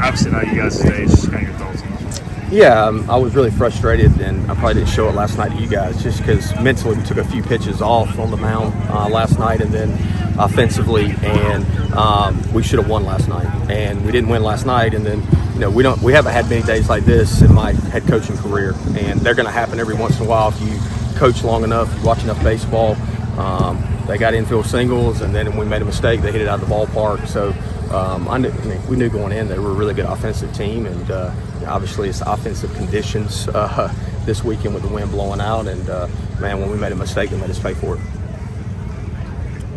obviously not you guys' stage, just kind of your thoughts on it. Yeah, I was really frustrated, and I probably didn't show it last night to you guys just because mentally we took a few pitches off on the mound last night, and then offensively, and we should have won last night, and we didn't win last night, and then we haven't had many days like this in my head coaching career, and they're going to happen every once in a while if you coach long enough, you watch enough baseball. They got infield singles, and then when we made a mistake, they hit it out of the ballpark. So we knew going in they were a really good offensive team, and obviously it's offensive conditions this weekend with the wind blowing out. And man, when we made a mistake, they made us pay for it.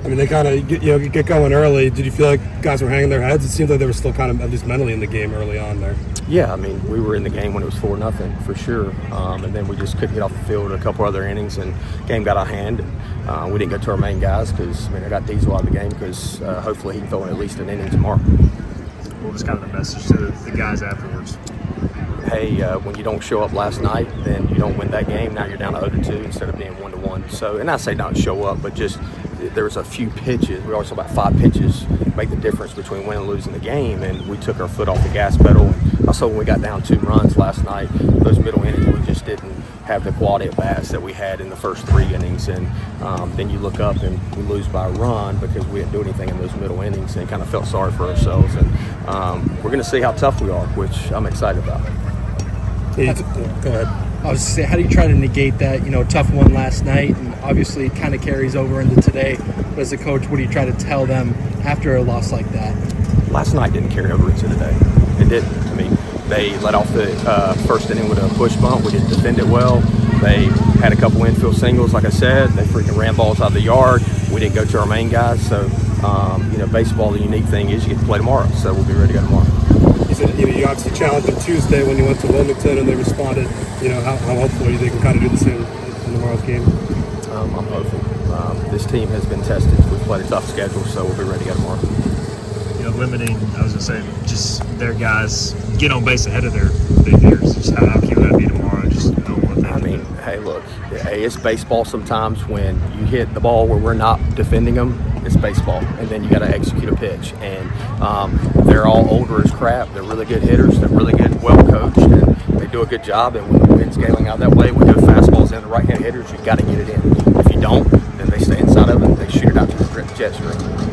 I mean, they kind of get going early. Did you feel like guys were hanging their heads? It seemed like they were still kind of at least mentally in the game early on there. Yeah, I mean, we were in the game when it was 4-0 for sure, and then we just couldn't get off the field a couple other innings, and game got out of hand. And we didn't go to our main guys because I got Diesel out of the game because hopefully he can throw in at least an inning tomorrow. What was kind of the message to the guys afterwards? Hey, when you don't show up last night, then you don't win that game. Now you're down to 0-2 instead of being 1-1. So, and I say not show up, but just there was a few pitches. We always talk about 5 pitches make the difference between winning and losing the game, and we took our foot off the gas pedal. And also, when we got down 2 runs last night, those middle innings, we just didn't have the quality at bats that we had in the first 3 innings. And then you look up and we lose by a run because we didn't do anything in those middle innings, and kind of felt sorry for ourselves. And we're going to see how tough we are, which I'm excited about. Go ahead. I was saying, how do you try to negate that, tough one last night, and obviously it kind of carries over into today, but as a coach, what do you try to tell them after a loss like that? Last night didn't carry over into today. It didn't. I mean, they let off the first inning with a push bump. We didn't defend it well. They had a couple infield singles, like I said. They freaking ran balls out of the yard. We didn't go to our main guys. So, baseball, the unique thing is you get to play tomorrow, so we'll be ready to go tomorrow. You said you obviously challenged them Tuesday when you went to Wilmington and they responded. How hopeful are you they can kind of do the same in tomorrow's game? I'm hopeful. This team has been tested. We've played a tough schedule, so we'll be ready to go tomorrow. Limiting, I was going to say, just their guys get on base ahead of their big hitters. Just how cute would that be tomorrow? Just know what they do. Hey, look, it's baseball sometimes when you hit the ball where we're not defending them. It's baseball, and then you got to execute a pitch. And they're all older as crap. They're really good hitters. They're really good, well coached, and they do a good job. And when the wind's scaling out that way, we go fastballs in the right-hand hitters. You got to get it in. If you don't, then they stay inside of it. And they shoot it out to the jet stream.